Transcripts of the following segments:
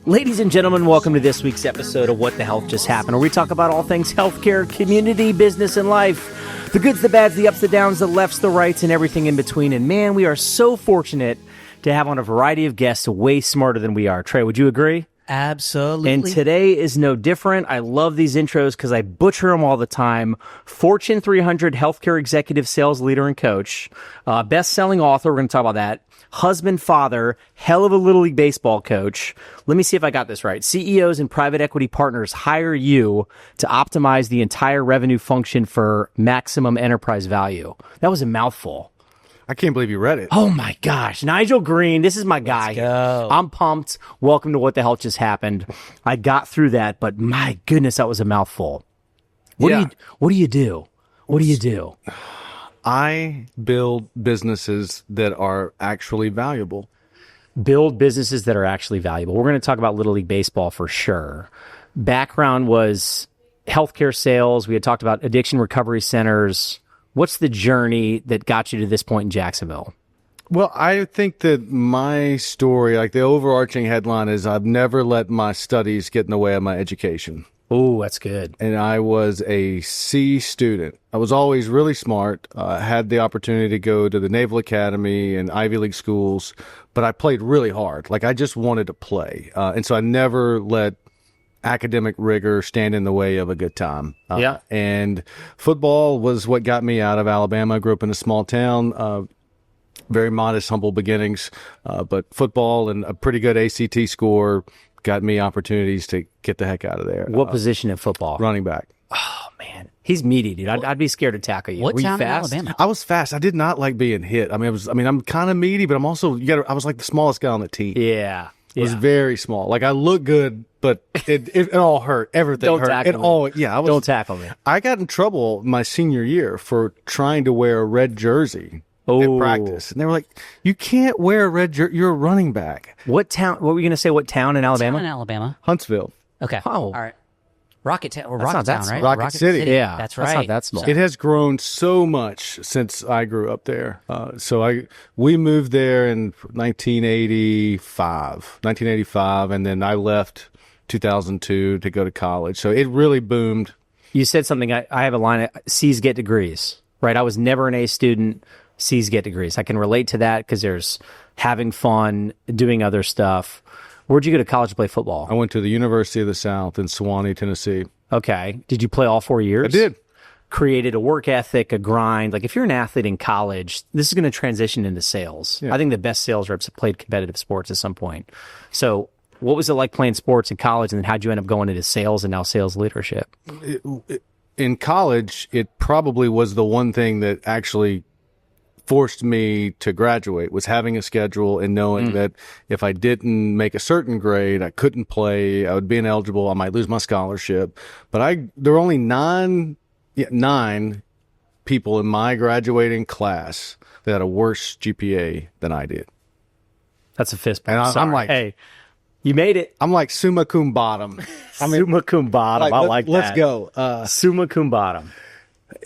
Ladies and gentlemen, welcome to this week's episode of What the Health Just Happened, where we talk about all things healthcare, community, business, and life. The goods, the bads, the ups, the downs, the lefts, the rights, and everything in between. And man, we are so fortunate to have on a variety of guests way smarter than we are. Trey, would you agree? Absolutely. And today is no different. I love these intros because I butcher them all the time. Fortune 300 healthcare executive, sales leader, and coach. Best-selling author. We're going to talk about that. Husband, father, hell of a Little League baseball coach. Let me see if I got this right. CEOs and private equity partners hire you to optimize the entire revenue function for maximum enterprise value. That was a mouthful. I can't believe you read it. Oh my gosh. Nigel Green, this is my guy. Let's go. I'm pumped. Welcome to What the Hell Just Happened. I got through that, but my goodness, that was a mouthful. What do you do? What do you do? I build businesses that are actually valuable. Build businesses that are actually valuable. We're going to talk about Little League baseball for sure. Background was healthcare sales. We had talked about addiction recovery centers. What's the journey that got you to this point in Jacksonville? Well, I think that my story, like the overarching headline is I've never let my studies get in the way of my education. Oh, that's good. And I was a C student. I was always really smart. Had the opportunity to go to the Naval Academy and Ivy League schools, but I played really hard. Like I just wanted to play. And so I never let academic rigor stand in the way of a good time. And football was what got me out of Alabama. I grew up in a small town, very modest, humble beginnings. But football and a pretty good ACT score got me opportunities to get the heck out of there. What position in football? Running back. Oh, man. He's meaty, dude. I'd be scared to tackle you. What Were you town in fast? Alabama? I was fast. I did not like being hit. I'm kind of meaty, but I'm also, I was like the smallest guy on the team. Yeah. It was very small. Like I look good, but it all hurt. Everything Don't hurt. tackle me. Don't tackle me. I got in trouble my senior year for trying to wear a red jersey at practice. And they were like, you can't wear a red jersey. You're a running back. What town? What were you going to say? What town in Alabama? Town in Alabama. Huntsville. Okay. Oh. All right. Rocket Town, or That's Rocket not that Town, right? small. Rocket City. Yeah. That's right. That's not that small. It has grown so much since I grew up there. We moved there in 1985, and then I left 2002 to go to college. So it really boomed. You said something. I have a line. C's get degrees, right? I was never an A student. C's get degrees. I can relate to that because there's having fun, doing other stuff. Where'd you go to college to play football? I went to the University of the South in Sewanee, Tennessee. Okay. Did you play all 4 years? I did. Created a work ethic, a grind. Like if you're an athlete in college, this is going to transition into sales. Yeah. I think the best sales reps have played competitive sports at some point. So what was it like playing sports in college, and then how'd you end up going into sales and now sales leadership? In college, it probably was the one thing that actually forced me to graduate, was having a schedule and knowing that if I didn't make a certain grade, I couldn't play, I would be ineligible, I might lose my scholarship. But there were only nine people in my graduating class that had a worse GPA than I did. That's a fist bump. And I'm like, hey, you made it. I'm like summa cum bottom. Summa cum bottom. I like that. Let's go. Summa cum bottom.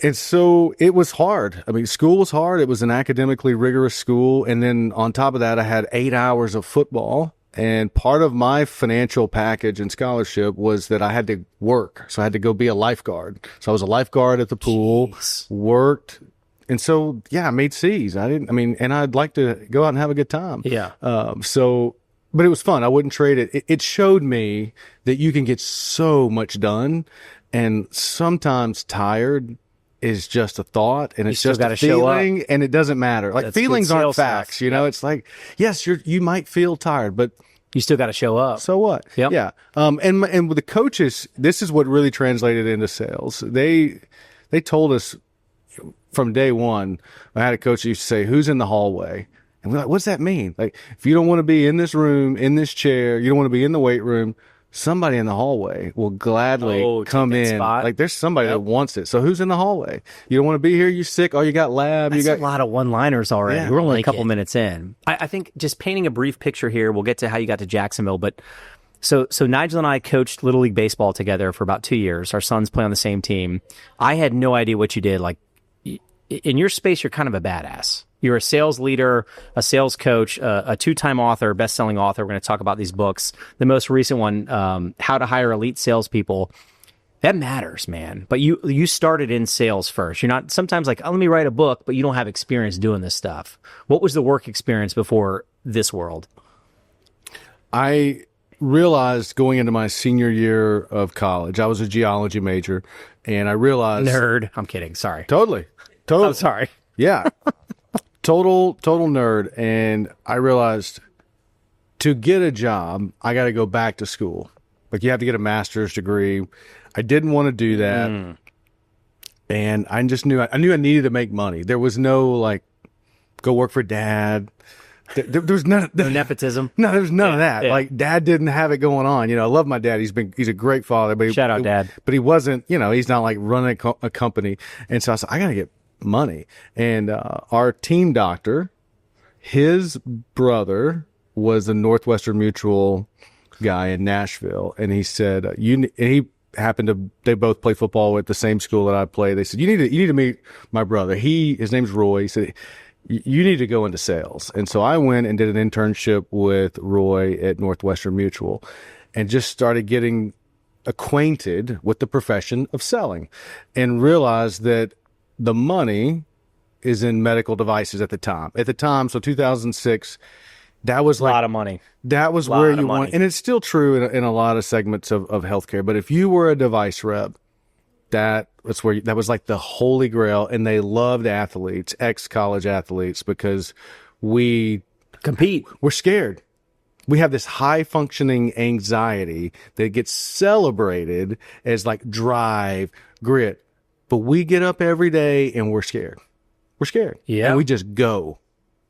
And so it was hard. I mean, school was hard. It was an academically rigorous school. And then on top of that, I had 8 hours of football. And part of my financial package and scholarship was that I had to work. So I had to go be a lifeguard. So I was a lifeguard at the pool, worked. And so, I made C's. And I'd like to go out and have a good time. Yeah. But it was fun. I wouldn't trade it. It showed me that you can get so much done, and sometimes tired is just a thought, and it's just a feeling, and it doesn't matter. Like, feelings aren't facts, you know? It's like, yes, you might feel tired, but you still got to show up. So what? Yep. Yeah. And with the coaches, this is what really translated into sales. They told us from day one. I had a coach who used to say, "Who's in the hallway?" And we're like, "What's that mean?" Like, if you don't want to be in this room, in this chair, you don't want to be in the weight room, somebody in the hallway will gladly come in. Spot. Like, there's somebody that wants it. So who's in the hallway? You don't want to be here. You sick? Oh, you got lab. That's a lot of one-liners already. Yeah, we're only a couple minutes in. I think just painting a brief picture here. We'll get to how you got to Jacksonville, but so Nigel and I coached Little League baseball together for about 2 years. Our sons play on the same team. I had no idea what you did. Like, in your space, you're kind of a badass. You're a sales leader, a sales coach, a two-time author, best-selling author. We're going to talk about these books. The most recent one, How to Hire Elite Salespeople. That matters, man. But you started in sales first. You're not sometimes like, oh, let me write a book, but you don't have experience doing this stuff. What was the work experience before this world? I realized going into my senior year of college, I was a geology major, and I realized Nerd. I'm kidding. Sorry. totally. I'm sorry. Yeah. Total nerd. And I realized to get a job, I got to go back to school. Like you have to get a master's degree. I didn't want to do that. And I just knew I needed to make money. There was no like, go work for dad. There was none No nepotism. No, there was none of that. Yeah. Like dad didn't have it going on. You know, I love my dad. He's a great father. But Shout out, Dad. But he wasn't, he's not like running a company. And so I said, I got to get money. And our team doctor, his brother was a Northwestern Mutual guy in Nashville. And he said, they both play football at the same school that I play. They said, you need to meet my brother. His name's Roy. He said, you need to go into sales. And so I went and did an internship with Roy at Northwestern Mutual and just started getting acquainted with the profession of selling and realized that the money is in medical devices at the time. So 2006, that was A lot of money. that was Lot where of you money. want, and it's still true in a lot of segments of healthcare. But if you were a device rep, that was like the holy grail, and they loved athletes, ex-college athletes, because we're scared. We have this high functioning anxiety that gets celebrated as like drive, grit, but we get up every day and we're scared. We're scared. Yeah. And we just go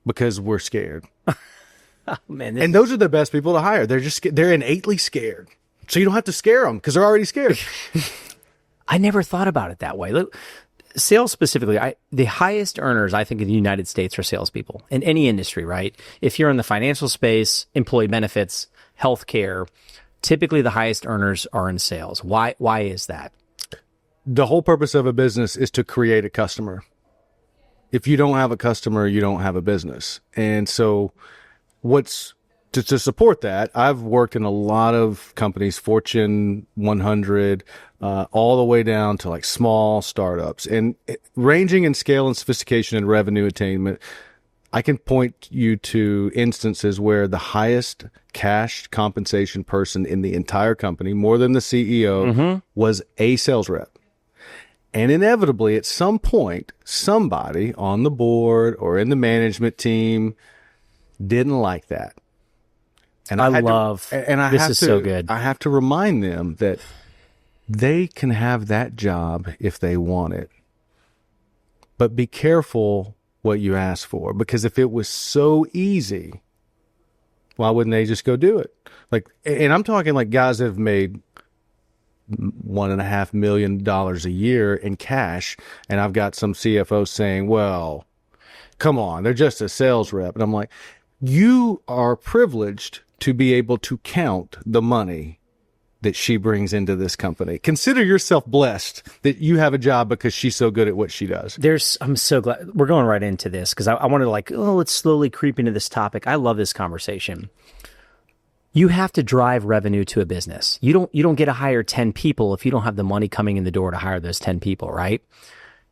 because we're scared. Man, And those are the best people to hire. They're innately scared. So you don't have to scare them because they're already scared. I never thought about it that way. Look, sales specifically, the highest earners, I think, in the United States are salespeople in any industry, right? If you're in the financial space, employee benefits, healthcare, typically the highest earners are in sales. Why is that? The whole purpose of a business is to create a customer. If you don't have a customer, you don't have a business. And so to support that, I've worked in a lot of companies, Fortune 100, all the way down to like small startups, and ranging in scale and sophistication and revenue attainment. I can point you to instances where the highest cash compensation person in the entire company, more than the CEO, was a sales rep. And inevitably, at some point, somebody on the board or in the management team didn't like that. And this is so good. I have to remind them that they can have that job if they want it. But be careful what you ask for, because if it was so easy, why wouldn't they just go do it? Like, and I'm talking like guys that have made $1.5 million a year in cash, and I've got some CFO saying, well, come on, they're just a sales rep. And I'm like, you are privileged to be able to count the money that she brings into this company. Consider yourself blessed that you have a job because she's so good at what she does. I'm so glad we're going right into this, because I wanted to let's slowly creep into this topic. I love this conversation. You have to drive revenue to a business. You don't get to hire 10 people if you don't have the money coming in the door to hire those 10 people, right?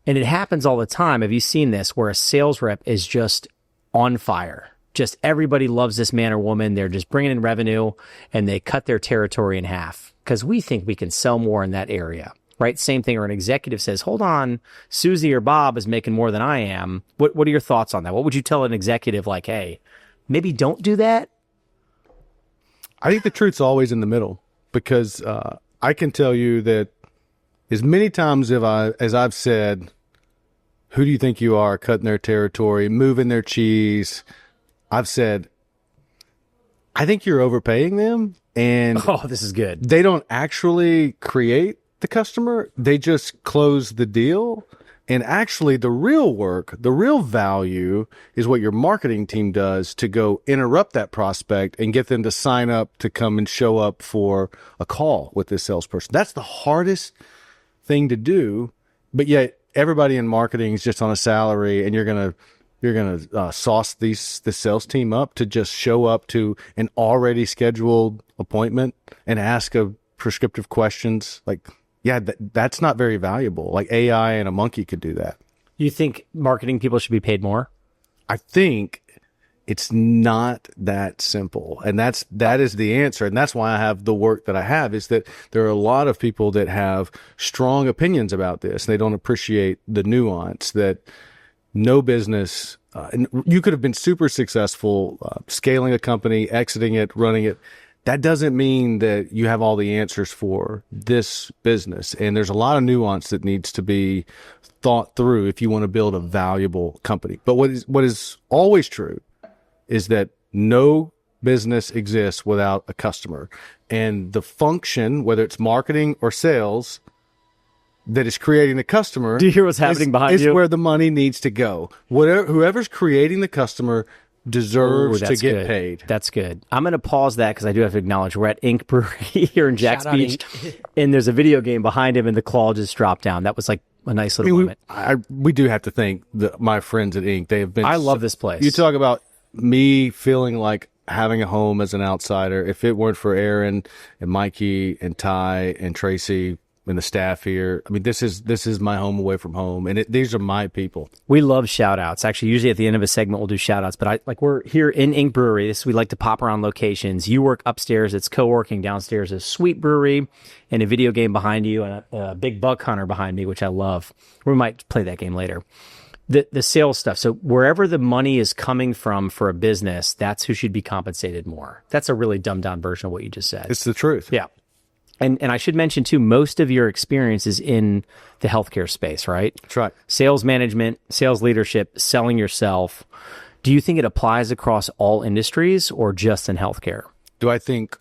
And it happens all the time. Have you seen this where a sales rep is just on fire? Just everybody loves this man or woman. They're just bringing in revenue, and they cut their territory in half because we think we can sell more in that area, right? Same thing. Or an executive says, hold on, Susie or Bob is making more than I am. What are your thoughts on that? What would you tell an executive like, hey, maybe don't do that? I think the truth's always in the middle, because I can tell you that as many times as I've said, who do you think you are, cutting their territory, moving their cheese, I've said, I think you're overpaying them, and Oh, this is good. they don't actually create the customer. They just close the deal. And actually, the real work, the real value is what your marketing team does to go interrupt that prospect and get them to sign up to come and show up for a call with this salesperson. That's the hardest thing to do. But yet everybody in marketing is just on a salary, and you're going to You're going to sauce the sales team up to just show up to an already scheduled appointment and ask a prescriptive questions. Like, yeah, that's not very valuable. Like AI and a monkey could do that. You think marketing people should be paid more? I think it's not that simple. And that is the answer. And that's why I have the work that I have, is that there are a lot of people that have strong opinions about this. And they don't appreciate the nuance that no business, and you could have been super successful scaling a company, exiting it, running it. That doesn't mean that you have all the answers for this business. And there's a lot of nuance that needs to be thought through if you want to build a valuable company. But what is always true is that no business exists without a customer. And the function, whether it's marketing or sales, that is creating the customer. Do you hear what's happening behind you? Is where the money needs to go. Whoever's creating the customer deserves to get paid. That's good. I'm going to pause that because I do have to acknowledge we're at Ink Brewery here in Jack's Shout out Beach, Ink. and there's a video game behind him, and the claw just dropped down. That was like a nice little moment. We do have to thank my friends at Ink. They have been. I love this place. You talk about me feeling like having a home as an outsider. If it weren't for Aaron and Mikey and Ty and Tracy and the staff here, I mean, this is my home away from home, and these are my people. We love shout outs. Actually, usually at the end of a segment, we'll do shout outs, but we're here in Ink Brewery. We like to pop around locations. You work upstairs. It's co-working. Downstairs is Sweet Brewery and a video game behind you and a big buck hunter behind me, which I love. We might play that game later. The sales stuff. So wherever the money is coming from for a business, that's who should be compensated more. That's a really dumbed down version of what you just said. It's the truth. Yeah. And I should mention too, most of your experience is in the healthcare space, right? That's right. Sales management, sales leadership, selling yourself. Do you think it applies across all industries or just in healthcare? Do I think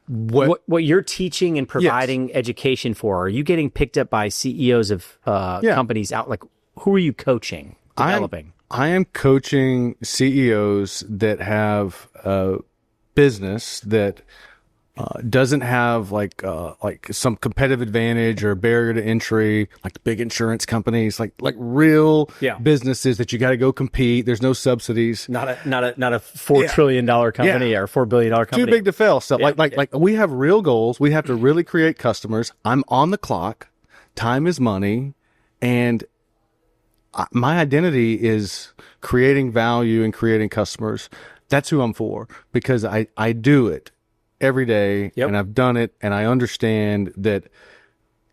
What you're teaching and providing education for, are you getting picked up by CEOs of companies out? Like, who are you coaching, developing? I am coaching CEOs that have a business that doesn't have like some competitive advantage or barrier to entry, like the big insurance companies, like real businesses that you got to go compete. There's no subsidies. Not a $4 trillion company or $4 billion company. Too big to fail. So like we have real goals. We have to really create customers. I'm on the clock. Time is money, and my identity is creating value and creating customers. That's who I'm for, because I do it every day, and I've done it, and I understand that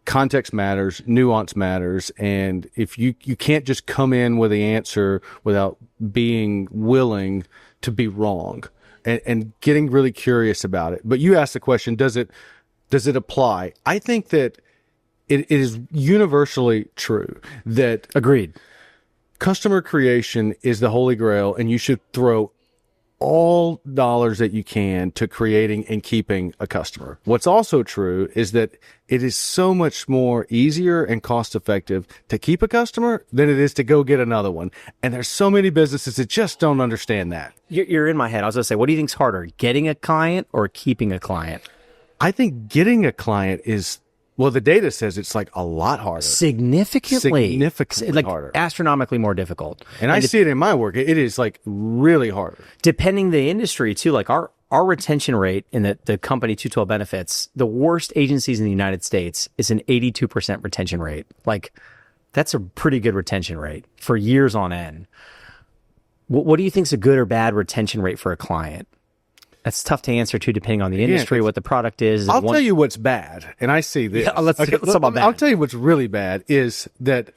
context matters, nuance matters, and if you can't just come in with the answer without being willing to be wrong and getting really curious about it. But you asked the question, does it apply? I think that it is universally true that Agreed. Customer creation is the holy grail, and you should throw all dollars that you can to creating and keeping a customer. What's also true is that it is so much more easier and cost effective to keep a customer than it is to go get another one. And there's so many businesses that just don't understand that. You're in my head. I was going to say, what do you think's harder, getting a client or keeping a client? I think getting a client is, well, the data says it's like a lot harder. Significantly Significantly harder. Astronomically more difficult. And I see it in my work. It is like really hard. Depending the industry too, like our retention rate in the company 212 benefits, the worst agencies in the United States is an 82% retention rate. Like that's a pretty good retention rate for years on end. What do you think is a good or bad retention rate for a client? That's tough to answer too, depending on the industry, what the product is. I'll tell you what's bad, and I see this. Yeah, let's talk about bad. I'll tell you what's really bad is that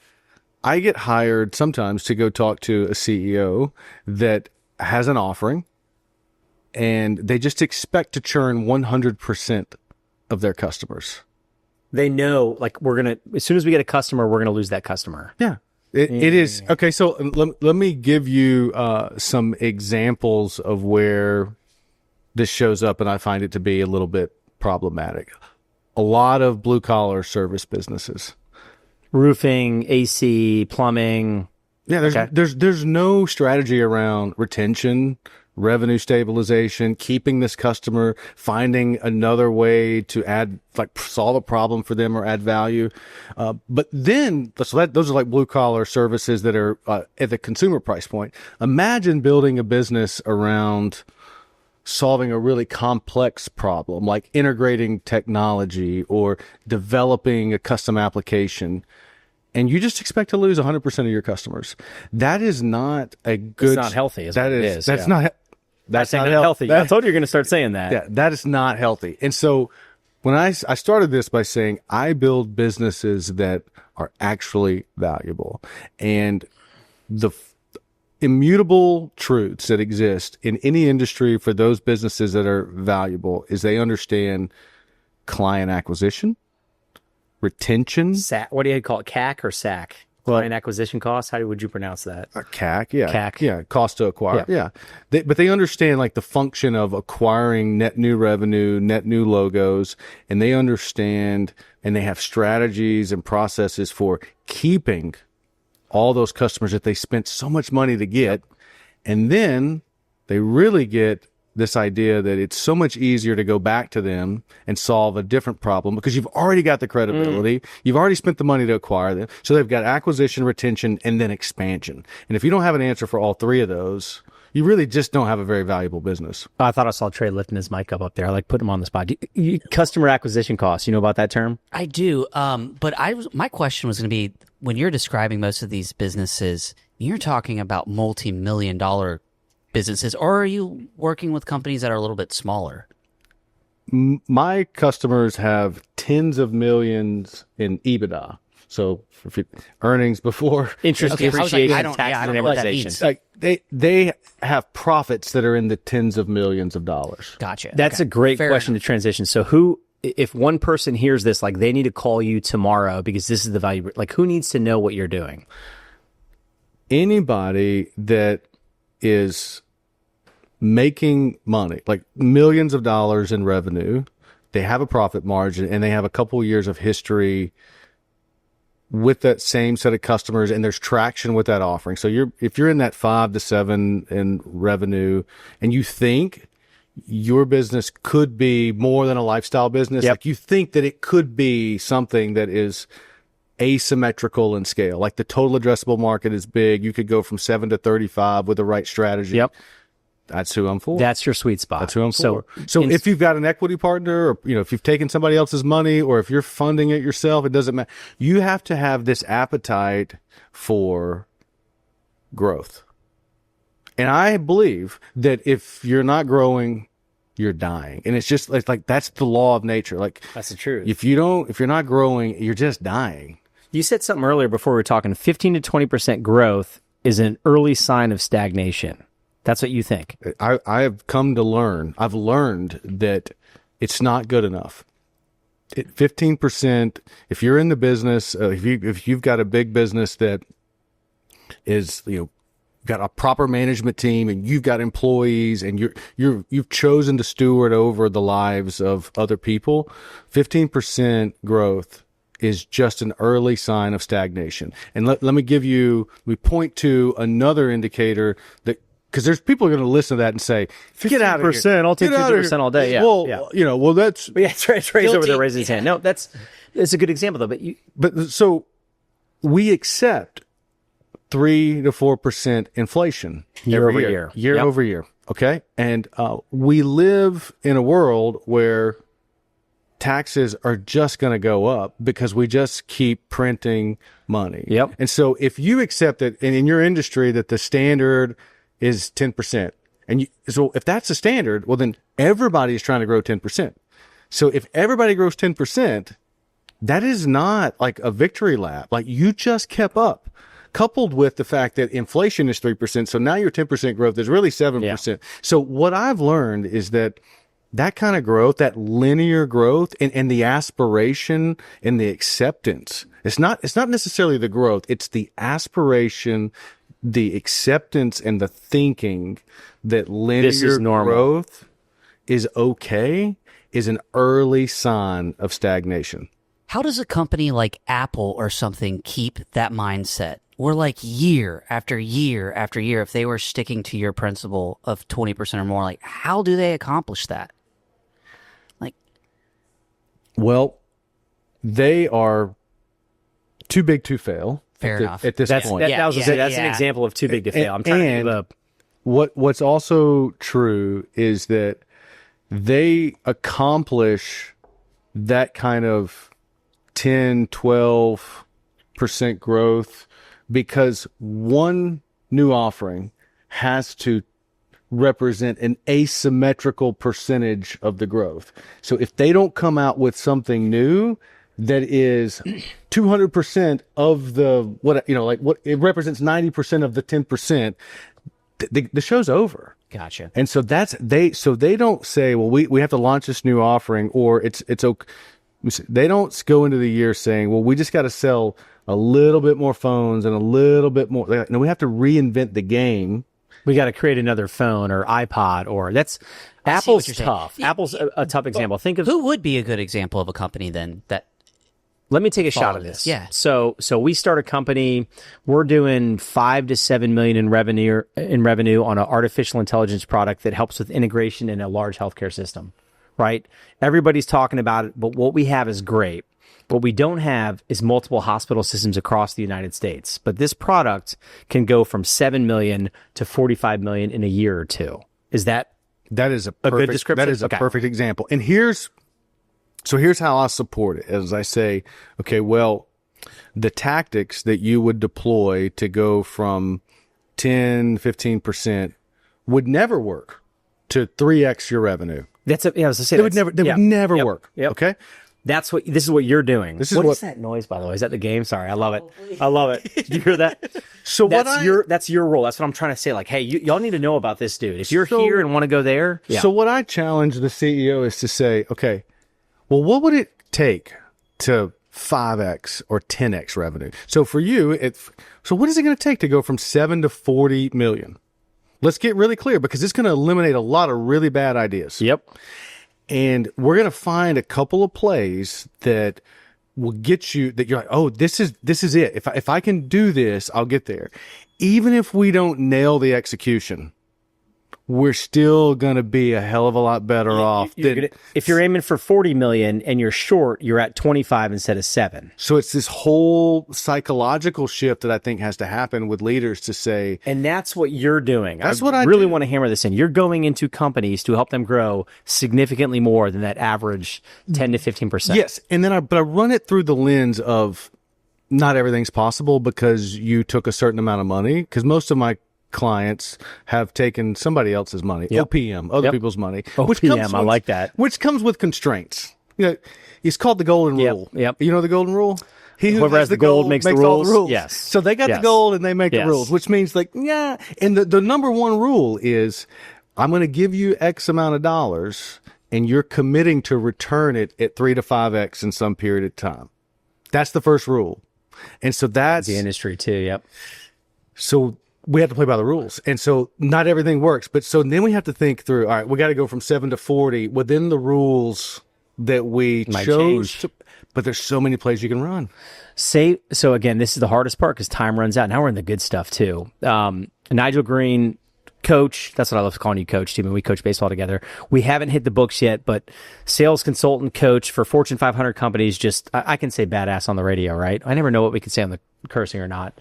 I get hired sometimes to go talk to a CEO that has an offering, and they just expect to churn 100% of their customers. They know, like, as soon as we get a customer, we're going to lose that customer. Yeah. It is. Okay, so let me give you some examples of where this shows up, and I find it to be a little bit problematic. A lot of blue-collar service businesses. Roofing, AC, plumbing. Yeah, there's no strategy around retention revenue stabilization, keeping this customer, finding another way to add, like solve a problem for them or add value. But then, those are like blue collar services that are at the consumer price point. Imagine building a business around solving a really complex problem, like integrating technology or developing a custom application, and you just expect to lose 100% of your customers. That is not a good. It's not healthy. Is That what it is. is. That's Yeah. not. That's not healthy. I told you you're going to start saying that. Yeah, that is not healthy. And so when I started this by saying I build businesses that are actually valuable, and the immutable truths that exist in any industry for those businesses that are valuable is they understand client acquisition, retention. What do you call it? CAC or SAC? Client acquisition costs? How would you pronounce that? CAC, yeah. CAC. Yeah, cost to acquire, yeah. But they understand like the function of acquiring net new revenue, net new logos, and they understand and they have strategies and processes for keeping all those customers that they spent so much money to get. And then they really get this idea that it's so much easier to go back to them and solve a different problem because you've already got the credibility. You've already spent the money to acquire them. So they've got acquisition, retention, and then expansion. And if you don't have an answer for all three of those, you really just don't have a very valuable business. I thought I saw Trey lifting his mic up there. I like putting him on the spot. Customer acquisition costs. You know about that term? I do. But my question was going to be, when you're describing most of these businesses, you're talking about multi-million-dollar businesses, or are you working with companies that are a little bit smaller? My customers have tens of millions in EBITDA. So earnings before Interest, depreciation, taxes, I don't and know what that amortization. means. like they have profits that are in the tens of millions of dollars. Gotcha. That's Okay. a great Fair question enough. to transition. So if one person hears this, like they need to call you tomorrow because this is the value, like who needs to know what you're doing? Anybody that is making money, like millions of dollars in revenue, they have a profit margin and they have a couple years of history with that same set of customers, and there's traction with that offering. So if you're in that 5 to 7 in revenue and you think your business could be more than a lifestyle business, like you think that it could be something that is asymmetrical in scale, like the total addressable market is big. You could go from 7 to 35 with the right strategy. Yep. That's who I'm for. That's your sweet spot. That's who I'm for. So if you've got an equity partner, or if you've taken somebody else's money, or if you're funding it yourself, it doesn't matter. You have to have this appetite for growth. And I believe that if you're not growing, you're dying. And it's like that's the law of nature. Like That's the truth. if you're not growing, you're just dying. You said something earlier before we were talking, 15 to 20% growth is an early sign of stagnation. That's what you think. I have come to learn. I've learned that it's not good enough. 15%. If you're in the business, if you've got a big business that is got a proper management team and you've got employees and you've chosen to steward over the lives of other people, 15% growth is just an early sign of stagnation. And let me point to another indicator that. Because there's people who are going to listen to that and say, "Get out of here! I'll take Get out of 50% here." all day. Yeah, Well, yeah. well, that's. But yeah, Trey's over there Guilty. raising his hand. No, it's a good example though. But so we accept 3 to 4% inflation Year every over year, year. Yep. over year. Okay, and we live in a world where taxes are just going to go up because we just keep printing money. Yep. And so if you accept that, and in your industry that the standard is 10%. So if that's the standard, well, then everybody is trying to grow 10%. So if everybody grows 10%, that is not like a victory lap. Like you just kept up, coupled with the fact that inflation is 3%. So now your 10% growth is really 7%. Yeah. So what I've learned is that kind of growth, that linear growth and the aspiration and the acceptance, it's not necessarily the growth. It's the aspiration, the acceptance and the thinking that linear growth is okay is an early sign of stagnation. How does a company like Apple or something keep that mindset? were like year after year after year, if they were sticking to your principle of 20% or more, like how do they accomplish that? Like, Well, they are too big to fail. Fair enough. At this point. Yeah, That was yeah, that's an yeah. example of too big to fail. I'm trying to And- think of What's also true is that they accomplish that kind of 10, 12% growth because one new offering has to represent an asymmetrical percentage of the growth. So if they don't come out with something new that is 200% of the what it represents 90% of the 10%, the show's over. Gotcha. And so they don't say, well, we have to launch this new offering, or it's okay. They don't go into the year saying, well, we just got to sell a little bit more phones and a little bit more. No, we have to reinvent the game. we got to create another phone or iPod or that's I see Apple's what you're saying. tough. Apple's a tough example. Think of Who would be a good example of a company then that Let me take a shot follow at this. this. Yeah. So we start a company. We're doing 5 to 7 million in revenue on an artificial intelligence product that helps with integration in a large healthcare system. Right? Everybody's talking about it, but what we have is great. What we don't have is multiple hospital systems across the United States. But this product can go from 7 million to 45 million in a year or two. Is that That is a good perfect, description? That is a Okay. perfect example. And here's how I support it. As I say, okay, well, the tactics that you would deploy to go from 10, 15% would never work to 3x your revenue. that's I was to say They would never Yep. work. Yep. Okay. This is what you're doing. This is what what- is that noise, by the way? Is that the game? Sorry, I love it. I love it. Did you hear that? So That's your role. That's what I'm trying to say. Like, hey, y'all need to know about this dude. If you're So- here and want to go there, yeah. So what I challenge the CEO is to say, okay, well, what would it take to 5x or 10x revenue? So for you, so what is it going to take to go from 7 to 40 million? Let's get really clear because it's going to eliminate a lot of really bad ideas. Yep. And we're going to find a couple of plays that will get you that you're like, oh, this is it. If I can do this, I'll get there. Even if we don't nail the execution, we're still going to be a hell of a lot better off. If you're aiming for 40 million and you're short, you're at 25 instead of 7. So it's this whole psychological shift that I think has to happen with leaders to say, And that's what you're doing. That's what I really do. want to hammer this in. You're going into companies to help them grow significantly more than that average 10 to 15%. yes. And then I run it through the lens of not everything's possible because you took a certain amount of money. Because most of my clients have taken somebody else's money, Yep. OPM, other Yep. people's money. OPM, I like that. Which comes with constraints. You know, it's called the golden Yep, rule. yep. You know the golden rule? He who Whoever has the gold makes the all the rules. rules. Yes. So they got Yes. the gold and they make Yes. the rules, which means like, yeah. And the number one rule is I'm going to give you X amount of dollars and you're committing to return it at 3 to 5X in some period of time. That's the first rule. And so that's The industry too. Yep. so we have to play by the rules. And so not everything works. But so then we have to think through, all right, we got to go from 7 to 40 within the rules that we Might chose change. to, but there's so many plays you can run. So again, this is the hardest part because time runs out. Now we're in the good stuff too. Nigel Green, coach. That's what I love calling you, coach. Too. We coach baseball together. We haven't hit the books yet, but sales consultant, coach for Fortune 500 companies. Just I can say badass on the radio, right? I never know what we can say on the cursing or not.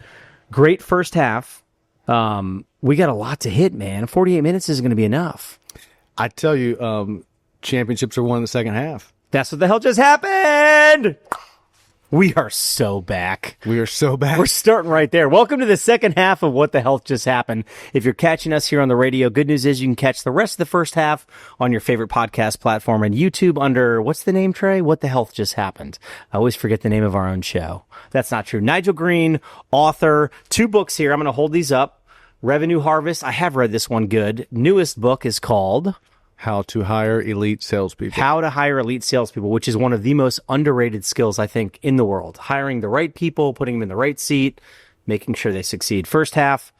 Great first half. We got a lot to hit, man. 48 minutes isn't going to be enough. I tell you, championships are won in the second half. That's what the hell just happened. We are so back. We are so bad. We're starting right there. Welcome to the second half of What the Health Just Happened. If you're catching us here on the radio, good news is you can catch the rest of the first half on your favorite podcast platform and YouTube under, what's the name, Trey? What the Health Just Happened. I always forget the name of our own show. That's not true. Nigel Green, author, 2 books here. I'm going to hold these up. Revenue Harvest. I have read this one good. Newest book is called How to Hire Elite Salespeople. How to Hire Elite Salespeople, which is one of the most underrated skills, I think, in the world. Hiring the right people, putting them in the right seat, making sure they succeed. First half,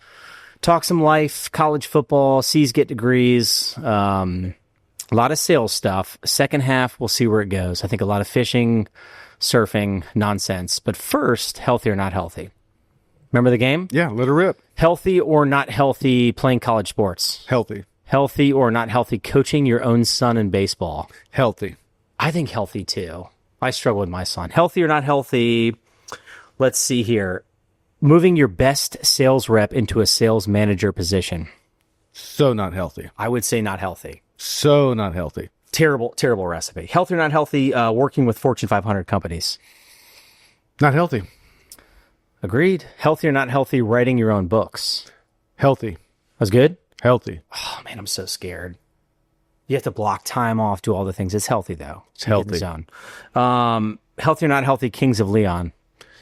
talk some life, college football, C's get degrees, a lot of sales stuff. Second half, we'll see where it goes. I think a lot of fishing, surfing, nonsense. But first, healthy or not healthy. Remember the game? Yeah, let her rip. Healthy or not healthy playing college sports? Healthy. Healthy or not healthy coaching your own son in baseball? Healthy. I think healthy too. I struggle with my son. Healthy or not healthy? Let's see here. Moving your best sales rep into a sales manager position. So not healthy. I would say not healthy. So not healthy. Terrible recipe. Healthy or not healthy, working with Fortune 500 companies. Not healthy. Agreed. Healthy or not healthy, writing your own books. Healthy. That's good? Healthy. Oh, man, I'm so scared. You have to block time off, do all the things. It's healthy, though. It's healthy. Zone. Healthy or not healthy, Kings of Leon.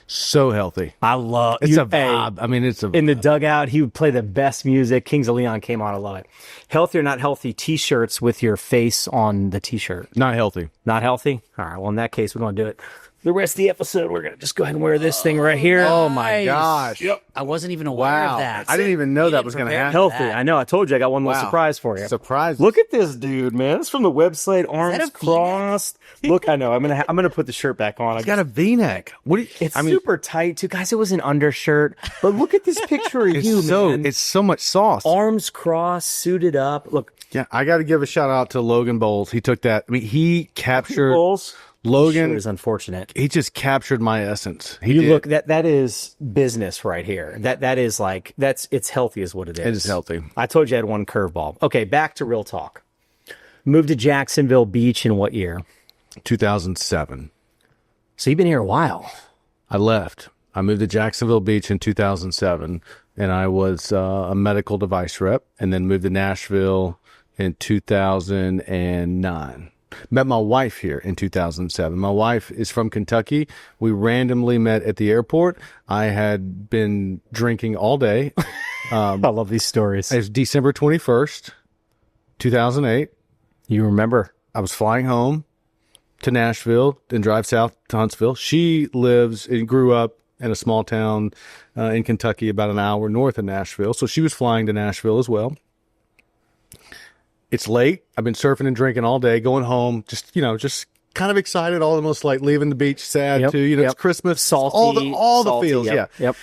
So healthy. I love It's a vibe. I mean, it's a in the dugout, he would play the best music. Kings of Leon came on. I love it. Healthy or not healthy, T-shirts with your face on the T-shirt. not healthy. Not healthy? All right. Well, in that case, we're going to do it. The rest of the episode, we're going to just go ahead and wear this thing right here. Oh my gosh. Yep. I wasn't even aware Wow. of that. I didn't even know You that didn't was going to prepare happen. for Healthy. that. I know. I told you I got one little Wow. surprise for you. Surprise. Look at this dude, man. It's from the website, arms that a crossed. Look, I know. I'm gonna put the shirt back on. He's got a V-neck. What do you, It's super tight too, guys. It was an undershirt, but look at this picture of you, man. it's so much sauce. Arms crossed, suited up. Look, Yeah, I got to give a shout out to Logan Bowles. He took that. I mean, he captured Bulls. Logan. Sure is unfortunate. He just captured my essence. He You did. look that is business right here. That is like it's healthy is what it is. It is healthy. I told you I had one curveball. Okay, back to real talk. Moved to Jacksonville Beach in what year? 2007. So you've been here a while. I left. I moved to Jacksonville Beach in 2007, and I was a medical device rep, and then moved to Nashville in 2009. Met my wife here in 2007. My wife is from Kentucky. We randomly met at the airport. I had been drinking all day. I love these stories. It was December 21st, 2008. You remember? I was flying home to Nashville, then drive south to Huntsville. She lives and grew up in a small town in Kentucky, about an hour north of Nashville. So she was flying to Nashville as well. It's late. I've been surfing and drinking all day, going home, just kind of excited, almost like leaving the beach, sad too. It's Christmas, salty, all the salty, feels, yep, yeah. Yep.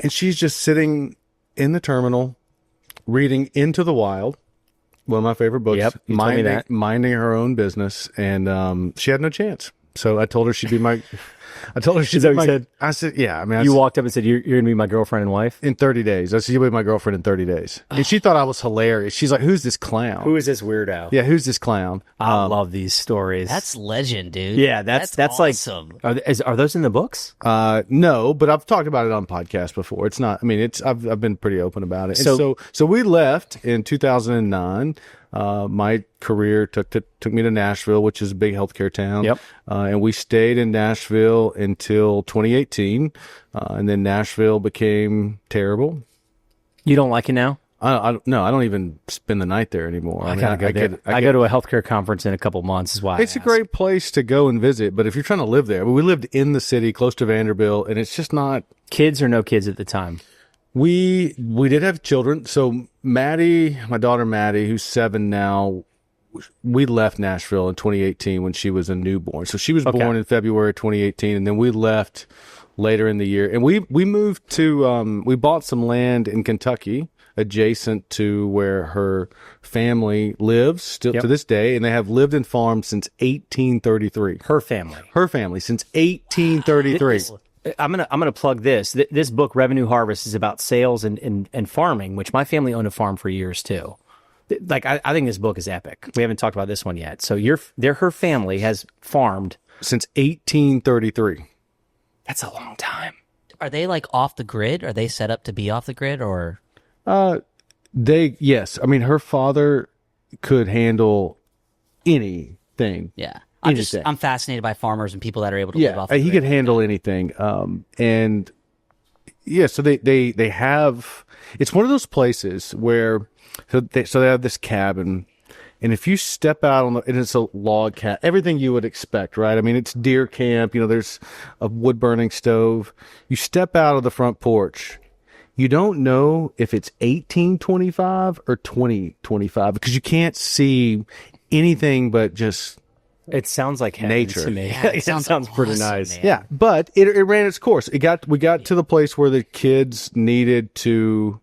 And she's just sitting in the terminal, reading Into the Wild, one of my favorite books. Yep, you told me that. Minding her own business, and she had no chance. So I told her she'd be my. I told her she'd that be what my. you said? I said, yeah. I mean, You walked up and said, "You're going to be my girlfriend and wife." in 30 days. I said, you'll be my girlfriend in 30 days. And she thought I was hilarious. She's like, "Who's this clown?" Who is this weirdo? Yeah, who's this clown? I love these stories. That's legend, dude. yeah. That's awesome. like. Are those in the books? No, but I've talked about it on podcasts before. It's not. I mean, I've been pretty open about it. So- And so we left in 2009. My career took me to Nashville, which is a big healthcare town. Yep. And we stayed in Nashville until 2018, and then Nashville became terrible. You don't like it now? I don't even spend the night there anymore. I gotta go there. I go to a healthcare conference in a couple months. Is why It's a great place to go and visit, but if you're trying to live there, we lived in the city, close to Vanderbilt, and it's just not. Kids or no kids at the time. We did have children. So Maddie, my daughter Maddie, who's 7 now, we left Nashville in 2018 when she was a newborn. So she was born in February 2018, and then we left later in the year. And we moved to we bought some land in Kentucky adjacent to where her family lives still to this day, and they have lived and farmed since 1833. Her family. Her family since 1833. I'm gonna plug this. This book, Revenue Harvest, is about sales and farming, which my family owned a farm for years too. Like I think this book is epic. We haven't talked about this one yet. So her family has farmed Since 1833. That's a long time. Are they like off the grid? Are they set up to be off the grid or? Yes. I mean, her father could handle anything. Yeah. Anything. I'm fascinated by farmers and people that are able to live Yeah, off the he grid. could handle anything. And yeah, so they have. It's one of those places where they have this cabin, and if you step out on and it's a log cabin, everything you would expect, right? I mean, it's deer camp. There's a wood burning stove. You step out of the front porch. You don't know if it's 1825 or 2025 because you can't see anything but just It sounds like heaven Nature. to me. Yeah, it sounds pretty awesome, nice. man. Yeah, but it ran its course. We got to the place where the kids needed to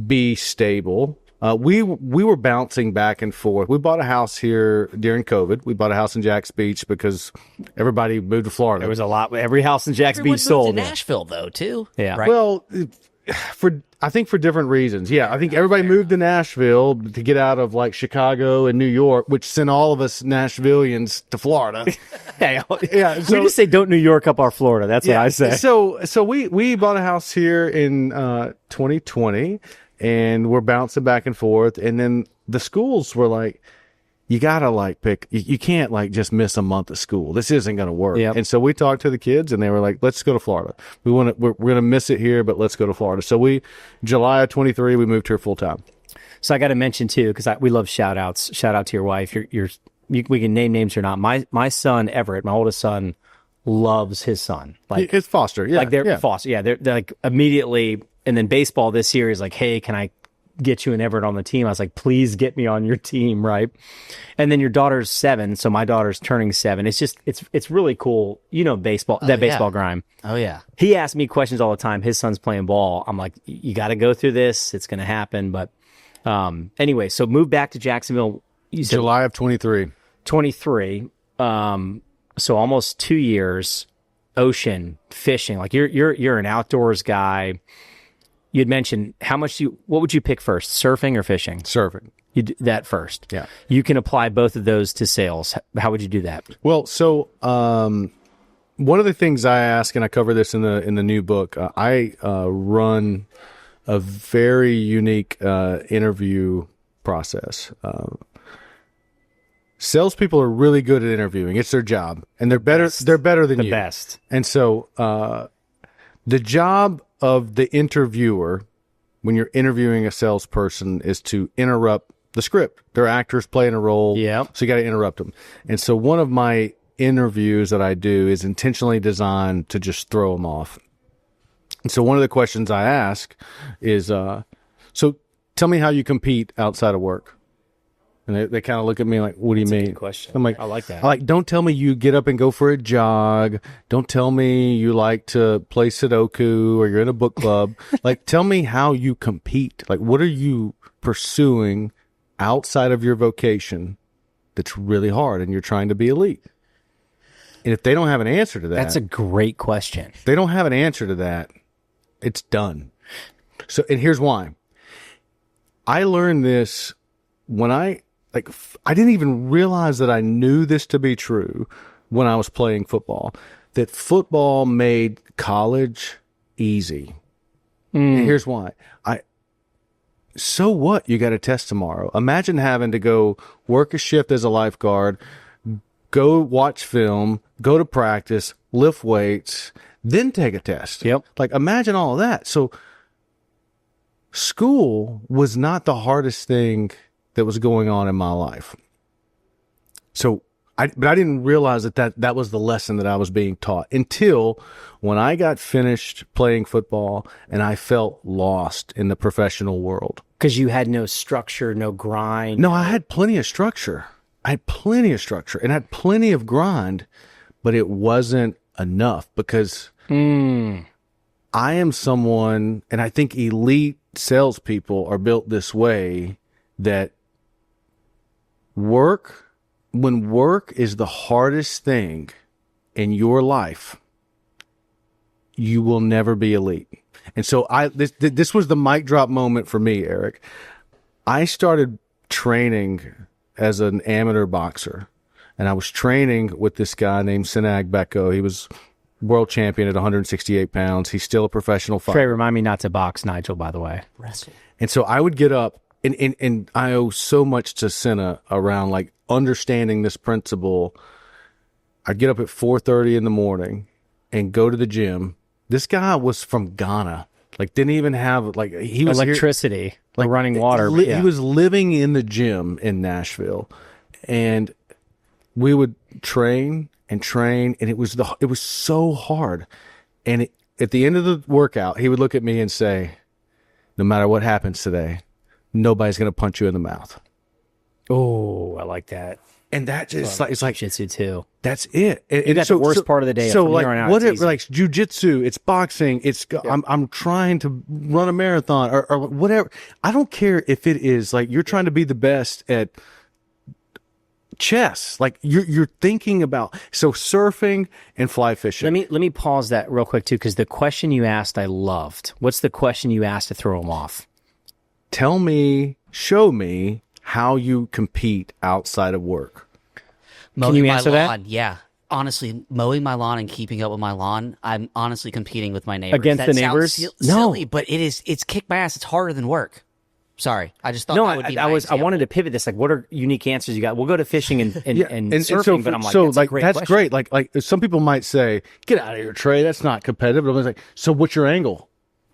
be stable. We were bouncing back and forth. We bought a house here during COVID. We bought a house in Jax Beach because everybody moved to Florida. There was a lot. Every house in Jax Everyone Beach moved sold. to Nashville, though, too. Yeah. Right? Well, I think for different reasons. Yeah, I think everybody moved to Nashville to get out of like Chicago and New York, which sent all of us Nashvillians to Florida. Yeah. Yeah, We so- just say don't New York up our Florida. That's what I say. So we bought a house here in 2020, and we're bouncing back and forth. And then the schools were like, you gotta like pick. You can't like just miss a month of school. This isn't gonna work. Yep. And so we talked to the kids, and they were like, let's go to Florida. We're gonna miss it here, but let's go to Florida. So July of 23, we moved here full time. So I got to mention too, because we love shout outs. Shout out to your wife. We can name names or not. My son Everett, my oldest son, loves his son. Like It's Foster. Yeah, like they're yeah. foster. Yeah, they're like immediately. And then baseball this year is like, hey, can I get you and Everett on the team? I was like, please get me on your team, right? And then your daughter's 7, so my daughter's turning 7. It's just it's really cool. You know, baseball baseball grime. Oh, yeah. He asks me questions all the time. His son's playing ball. I'm like, you got to go through this. It's going to happen. But anyway, so moved back to Jacksonville. You said July of 23. 23. So almost 2 years. Ocean fishing. Like you're an outdoors guy. You'd mentioned what would you pick first, surfing or fishing? Surfing. You do that first. Yeah. You can apply both of those to sales. How would you do that? Well, so one of the things I ask, and I cover this in the new book, I run a very unique interview process. Salespeople are really good at interviewing; it's their job, and they're better. They're better than The you. best. And so, the job of the interviewer, when you're interviewing a salesperson, is to interrupt the script. They're actors playing a role. Yep. So you got to interrupt them. And so one of my interviews that I do is intentionally designed to just throw them off. And so one of the questions I ask is, so tell me how you compete outside of work. And they kind of look at me like, what do you mean? Good question. I'm like, I like that. don't tell me you get up and go for a jog. Don't tell me you like to play Sudoku or you're in a book club. Like, tell me how you compete. Like, what are you pursuing outside of your vocation that's really hard and you're trying to be elite? And if they don't have an answer to that, That's a great question. if they don't have an answer to that, it's done. So, and here's why. I learned this when I didn't even realize that I knew this to be true when I was playing football, that football made college easy. And here's why. So what? You got a test tomorrow. Imagine having to go work a shift as a lifeguard, go watch film, go to practice, lift weights, then take a test. Yep. Like, imagine all of that. So school was not the hardest thing that was going on in my life. So but I didn't realize that was the lesson that I was being taught until when I got finished playing football and I felt lost in the professional world. Because you had no structure, no grind. No, I had plenty of structure. I had plenty of structure and I had plenty of grind, but it wasn't enough because I am someone, and I think elite salespeople are built this way, that when work is the hardest thing in your life, you will never be elite. And so this was the mic drop moment for me, Eric. I started training as an amateur boxer, and I was training with this guy named Sinag Beko. He was world champion at 168 pounds. He's still a professional fighter. Trey, remind me not to box, Nigel, by the way. Wrestle. And so I would get up, and I owe so much to Senna around like understanding this principle. I'd get up at 4:30 in the morning and go to the gym. This guy was from Ghana, like didn't even have like he was Electricity, like running water. He was living in the gym in Nashville, and we would train, and it was so hard. And at the end of the workout, he would look at me and say, "No matter what happens today, nobody's going to punch you in the mouth." Oh, I like that. And that just it's like jiu-jitsu too. that's it. You got the worst part of the day. So from like here on out, what it's it easy. like jujitsu, it's boxing, it's I'm trying to run a marathon or whatever. I don't care if it is like you're trying to be the best at chess. Like you're thinking about surfing and fly fishing. Let me pause that real quick too, because the question you asked I loved. What's the question you asked to throw them off? Show me how you compete outside of work. Mowing you my answer that? lawn, yeah. Honestly, mowing my lawn and keeping up with my lawn, I'm honestly competing with my neighbors. Against That the sounds neighbors? silly, but it's kicked my ass. It's harder than work. Sorry, I just thought No, that would be I my was I example. wanted to pivot this. Like, what are unique answers you got? We'll go to fishing and surfing, so, but I'm like, so that's a like great that's question. great. Like some people might say, "Get out of here, Trey. That's not competitive." But I was like, "So what's your angle?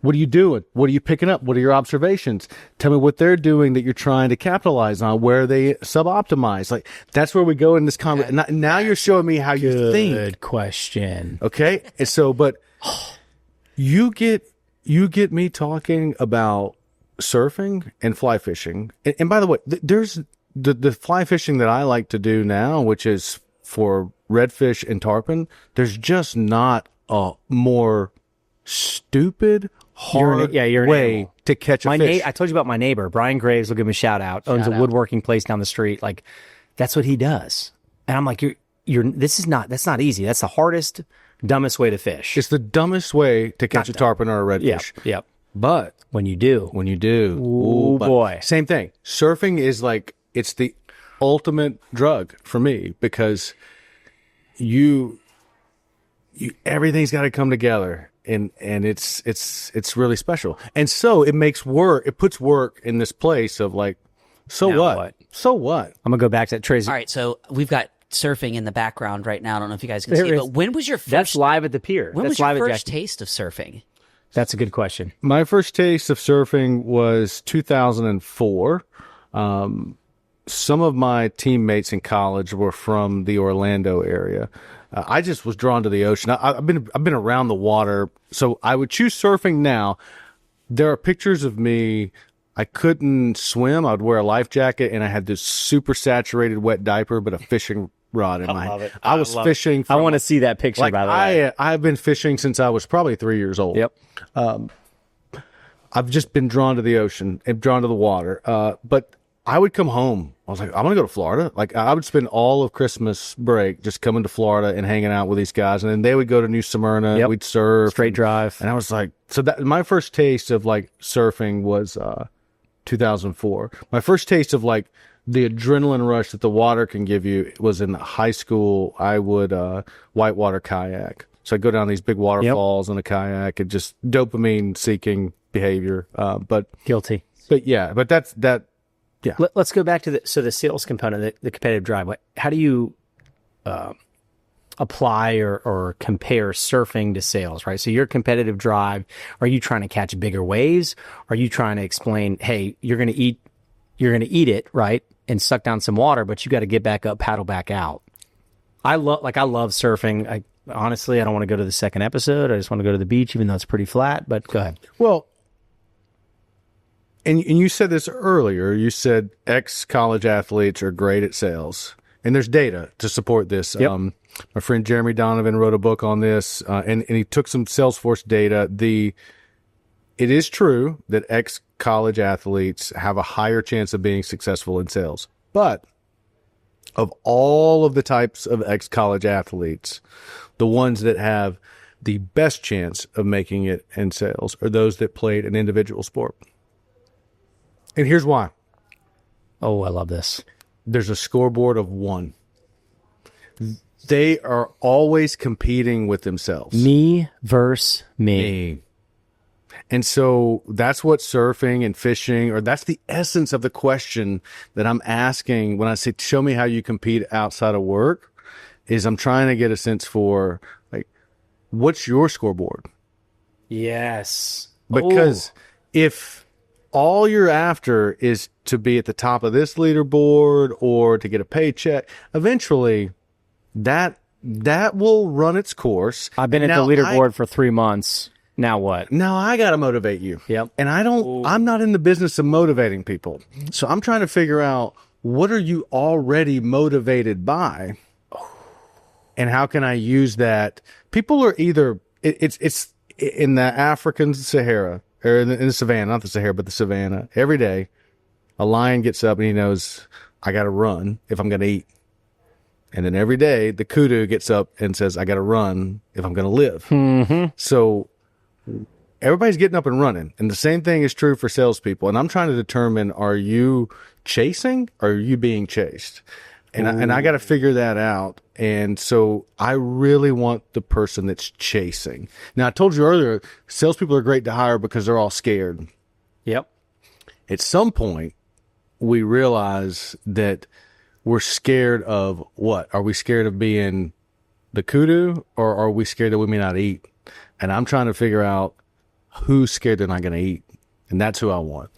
What are you doing? What are you picking up? What are your observations? Tell me what they're doing that you're trying to capitalize on. Where are they suboptimize? Like that's where we go in this conversation. Now you're showing me how you think. Good question. Okay, and so but you get me talking about surfing and fly fishing, and by the way, there's the fly fishing that I like to do now, which is for redfish and tarpon. There's just not a more stupid, hard you're an way animal. to catch a My fish. I told you about my neighbor, Brian Graves. Will give him a shout out. Owns a woodworking place down the street. Like, that's what he does. And I'm like, that's not easy. That's the hardest, dumbest way to fish. It's the dumbest way to catch a tarpon or a redfish. Yep. But When you do, ooh, but boy. same thing. Surfing is like it's the ultimate drug for me because you everything's got to come together. And it's really special. And so it puts work in this place of like, so Now what? what? So what? I'm gonna go back to that. Tracy. All right, so we've got surfing in the background right now. I don't know if you guys can There see it, is. but when was your first? That's live at the pier. when That's was your live at first Jack- taste of surfing? That's a good question. My first taste of surfing was 2004. Some of my teammates in college were from the Orlando area. I just was drawn to the ocean. I've been around the water, so I would choose surfing now. There are pictures of me. I couldn't swim. I'd wear a life jacket, and I had this super saturated wet diaper, but a fishing rod in my hand. I was fishing. I want to see that picture. Like by the way, I've been fishing since I was probably 3 years old. Yep. I've just been drawn to the ocean and drawn to the water. But I would come home. I was like, I'm going to go to Florida. Like I would spend all of Christmas break just coming to Florida and hanging out with these guys. And then they would go to New Smyrna. Yep. We'd surf. Straight drive. And I was like, so that my first taste of like surfing was 2004. My first taste of like the adrenaline rush that the water can give you was in high school. I would whitewater kayak. So I'd go down these big waterfalls in a kayak and just dopamine seeking behavior. But Guilty. yeah, but that's that. Yeah. Let's go back to the sales component, the competitive drive. How do you apply or compare surfing to sales, right? So your competitive drive, are you trying to catch bigger waves? Are you trying to explain, hey, you're going to eat it, right? And suck down some water, but you got to get back up, paddle back out. I love surfing. Honestly, I don't want to go to the second episode. I just want to go to the beach, even though it's pretty flat, but go ahead. Well, and you said this earlier. You said ex-college athletes are great at sales. And there's data to support this. Yep. My friend Jeremy Donovan wrote a book on this, and he took some Salesforce data. It is true that ex-college athletes have a higher chance of being successful in sales. But of all of the types of ex-college athletes, the ones that have the best chance of making it in sales are those that played an individual sport. And here's why. Oh, I love this. There's a scoreboard of 1. They are always competing with themselves. Me versus me. And so that's what surfing and fishing, or that's the essence of the question that I'm asking when I say, show me how you compete outside of work, is I'm trying to get a sense for, like, what's your scoreboard? Yes. Because if all you're after is to be at the top of this leaderboard or to get a paycheck, eventually that will run its course. I've been at the leaderboard for 3 months. Now what? Now I got to motivate you. Yep. And I'm not in the business of motivating people. So I'm trying to figure out what are you already motivated by? And how can I use that? People are either, it's in the African Sahara, or in the savannah, not the Sahara, but the savannah, every day, a lion gets up and he knows, I got to run if I'm going to eat. And then every day, the kudu gets up and says, I got to run if I'm going to live. Mm-hmm. So everybody's getting up and running. And the same thing is true for salespeople. And I'm trying to determine, are you chasing or are you being chased? And I got to figure that out. And so I really want the person that's chasing. Now, I told you earlier, salespeople are great to hire because they're all scared. Yep. At some point, we realize that we're scared of what? Are we scared of being the kudu, or are we scared that we may not eat? And I'm trying to figure out who's scared they're not going to eat. And that's who I want.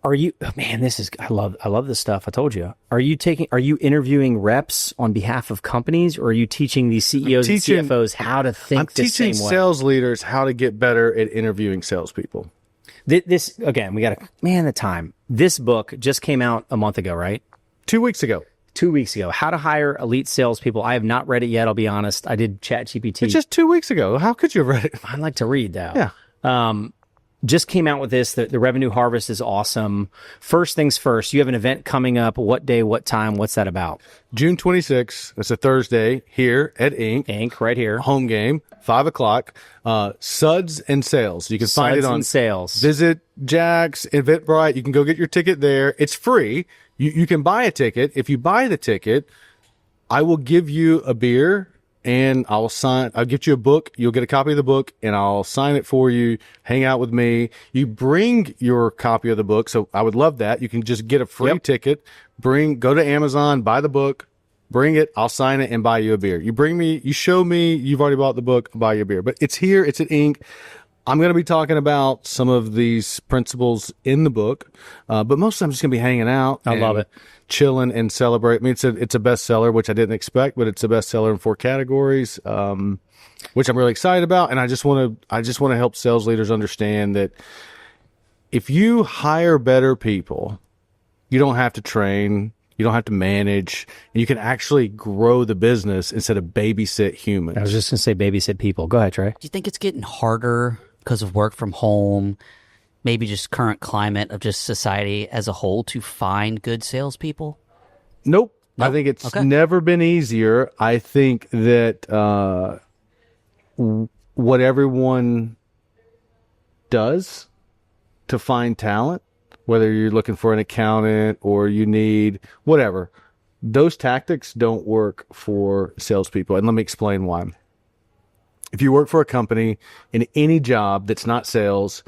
Are you, man, I love this stuff. I told you. Are you interviewing reps on behalf of companies, or are you teaching these CEOs and CFOs how to think the same way? I'm teaching sales leaders how to get better at interviewing salespeople. This, again, the time. This book just came out a month ago, right? 2 weeks ago. 2 weeks ago. How to Hire Elite Salespeople. I have not read it yet, I'll be honest. I did ChatGPT. It's just 2 weeks ago. How could you have read it? I like to read, though. Yeah. Just came out with this. The revenue harvest is awesome. First things first, you have an event coming up. What day, what time? What's that about? June 26th. It's a Thursday here at Inc. Inc. right here. Home game, 5 o'clock. Suds and Sales. You can find it on Sales. Visit Jack's, Eventbrite. You can go get your ticket there. It's free. You can buy a ticket. If you buy the ticket, I will give you a beer. And I'll get you a book. You'll get a copy of the book and I'll sign it for you. Hang out with me. You bring your copy of the book. So I would love that. You can just get a free ticket, go to Amazon, buy the book, bring it. I'll sign it and buy you a beer. You show me you've already bought the book, I'll buy you a beer. But it's here. It's at Inc. I'm going to be talking about some of these principles in the book. But most of I'm just going to be hanging out. I love it. Chilling and celebrate. I mean, it's a bestseller, which I didn't expect, but it's a bestseller in 4 categories, which I'm really excited about. And I just want to help sales leaders understand that if you hire better people, you don't have to train, you don't have to manage, and you can actually grow the business instead of babysit humans. I was just going to say babysit people. Go ahead, Trey. Do you think it's getting harder because of work from home? Maybe just current climate of just society as a whole to find good salespeople? Nope. I think it's never been easier. I think that what everyone does to find talent, whether you're looking for an accountant or you need whatever, those tactics don't work for salespeople. And let me explain why. If you work for a company in any job that's not sales,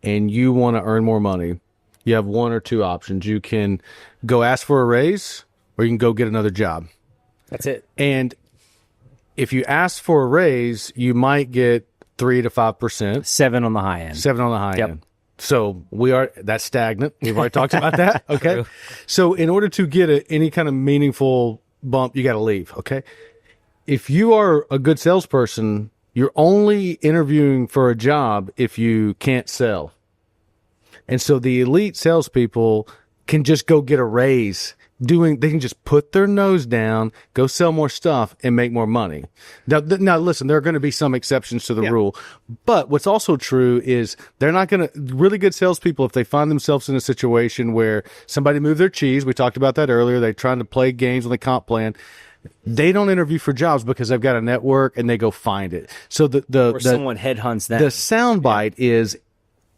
and you want to earn more money, you have one or two options. You can go ask for a raise, or you can go get another job. That's it. And if you ask for a raise, you might get 3 to 5%. 7 on the high end. 7 on the high end. So that's stagnant. We've already talked about that. Okay. True. So in order to get any kind of meaningful bump, you got to leave. Okay. If you are a good salesperson, you're only interviewing for a job if you can't sell. And so the elite salespeople can just go get a raise. They can just put their nose down, go sell more stuff, and make more money. Now listen, there are going to be some exceptions to the rule. But what's also true is they're not going to, really good salespeople, if they find themselves in a situation where somebody moved their cheese, we talked about that earlier, they're trying to play games on the comp plan, they don't interview for jobs because they've got a network and they go find it. So someone headhunts them. The soundbite is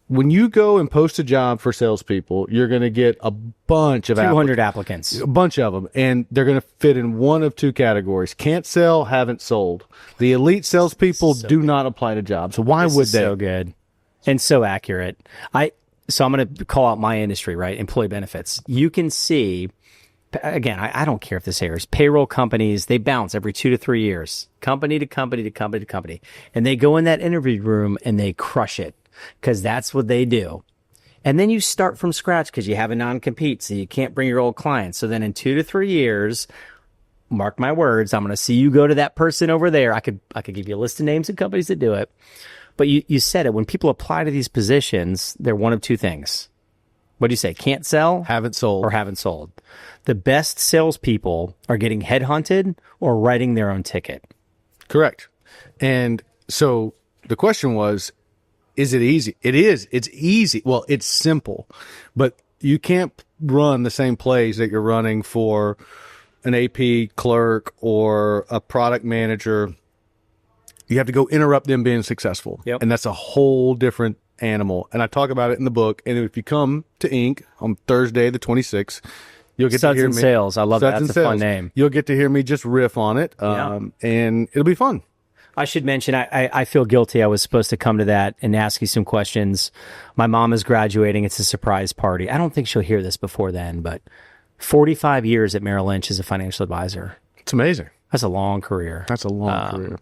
when you go and post a job for salespeople, you're going to get a bunch of 200 applicants. A bunch of them, and they're going to fit in one of 2 categories: can't sell, haven't sold. The elite salespeople do not apply to jobs. So why would they? So good and so accurate. So I'm going to call out my industry, right? Employee benefits. You can see. Again, I don't care if this airs. Payroll companies, they bounce every 2 to 3 years, company to company to company to company. And they go in that interview room and they crush it because that's what they do. And then you start from scratch because you have a non-compete, so you can't bring your old clients. So then in 2 to 3 years, mark my words, I'm going to see you go to that person over there. I could give you a list of names of companies that do it. But you said it. When people apply to these positions, they're one of 2 things. What do you say? Can't sell Haven't sold. or haven't sold. The best salespeople are getting headhunted or writing their own ticket. Correct. And so the question was, is it easy? It is. It's easy. Well, it's simple, but you can't run the same plays that you're running for an AP clerk or a product manager. You have to go interrupt them being successful. Yep. And that's a whole different animal. And I talk about it in the book. And if you come to Inc. on Thursday, the 26th, you'll get Suds to hear and me. Sales. I love that. Suds and That's a fun Sales. name. You'll get to hear me just riff on it. And it'll be fun. I should mention, I feel guilty. I was supposed to come to that and ask you some questions. My mom is graduating. It's a surprise party. I don't think she'll hear this before then, but 45 years at Merrill Lynch as a financial advisor. It's amazing. That's a long career. That's a long career.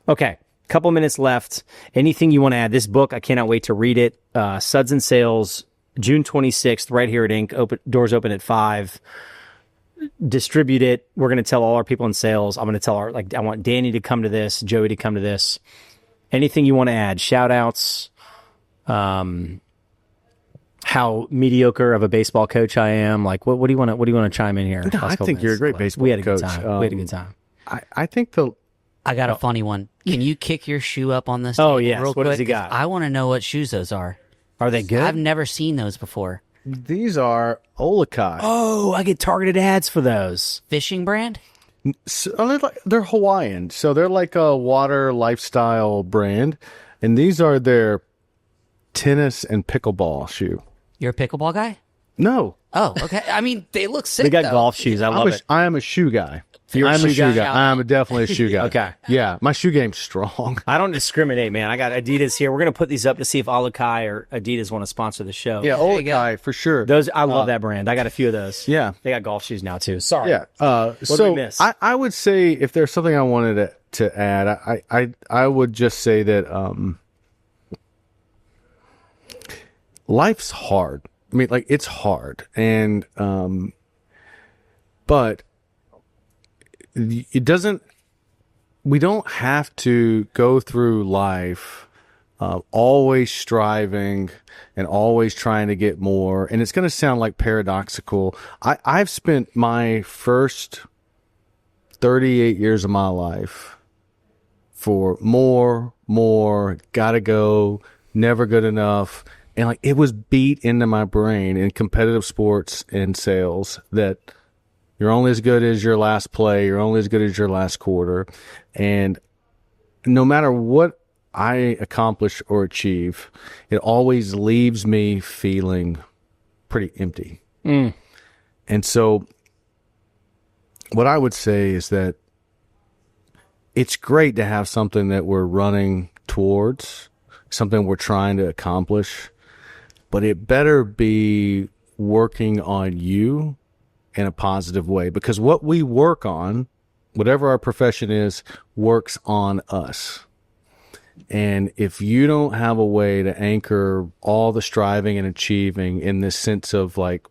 Okay. Couple minutes left. Anything you want to add? This book, I cannot wait to read it. Suds and Sales, June 26th, right here at Inc. Doors open at 5. Distribute it. We're going to tell all our people in sales. I'm going to tell I want Danny to come to this, Joey to come to this. Anything you want to add? Shout outs. How mediocre of a baseball coach I am. Like, what do you want to chime in here? No, I think you're a great baseball We had a coach. good time. We had a good time. I think I got a funny one. Can you kick your shoe up on this? Oh, table yes. real What quick? does he got? I want to know what shoes those are. Are they good? I've never seen those before. these are Olakai. Oh, I get targeted ads for those. Fishing brand? So they're Hawaiian, so they're like a water lifestyle brand, and these are their tennis and pickleball shoe. You're a pickleball guy? No, Oh, okay. I mean, they look sick. They got though. golf shoes. I love it. I am a shoe guy. You're a I'm shoe guy? I'm definitely a shoe guy. Okay. Yeah, my shoe game's strong. I don't discriminate, man. I got Adidas here. We're going to put these up to see if Alakai or Adidas want to sponsor the show. Yeah, you go. Olakai for sure. Those, I love that brand. I got a few of those. Yeah. They got golf shoes now, too. Sorry. Yeah. did So we miss? I would say if there's something I wanted to add, I would just say that life's hard. I mean, like, it's hard, and but it doesn't. We don't have to go through life always striving and always trying to get more. And it's going to sound like paradoxical. I've spent my first 38 years of my life for more, gotta go, never good enough. And like, it was beat into my brain in competitive sports and sales that you're only as good as your last play. You're only as good as your last quarter. And no matter what I accomplish or achieve, it always leaves me feeling pretty empty. And so what I would say is that it's great to have something that we're running towards, something we're trying to accomplish, but it better be working on you in a positive way, because what we work on, whatever our profession is, works on us. And if you don't have a way to anchor all the striving and achieving in this sense of like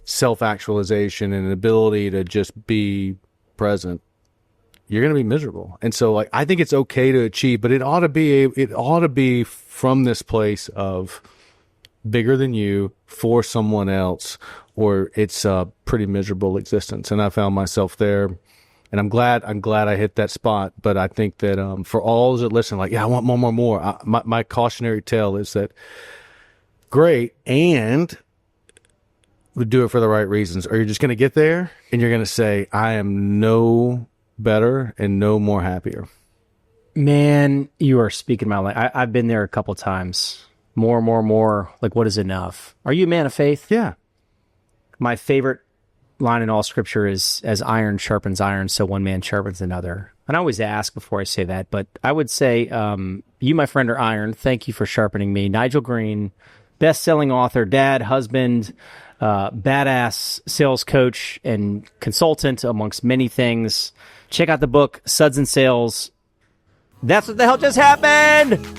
self-actualization and an ability to just be present, you're going to be miserable. And so like, I think it's okay to achieve, but it ought to be from this place of bigger than you for someone else, or it's a pretty miserable existence. And I found myself there, and I'm glad I hit that spot. But I think that for all that listen, like, yeah, I want more. My cautionary tale is that great, and we do it for the right reasons, or you're just going to get there and you're going to say, I am no better and no more happier. Man, you are speaking my language. I've been there a couple times. More. Like, what is enough? Are you a man of faith? Yeah. My favorite line in all scripture is, as iron sharpens iron, so one man sharpens another. And I always ask before I say that, but I would say, you, my friend, are iron. Thank you for sharpening me. Nigel Green, best-selling author, dad, husband, badass sales coach and consultant, amongst many things. Check out the book, Suds and Sales. That's what the hell just happened!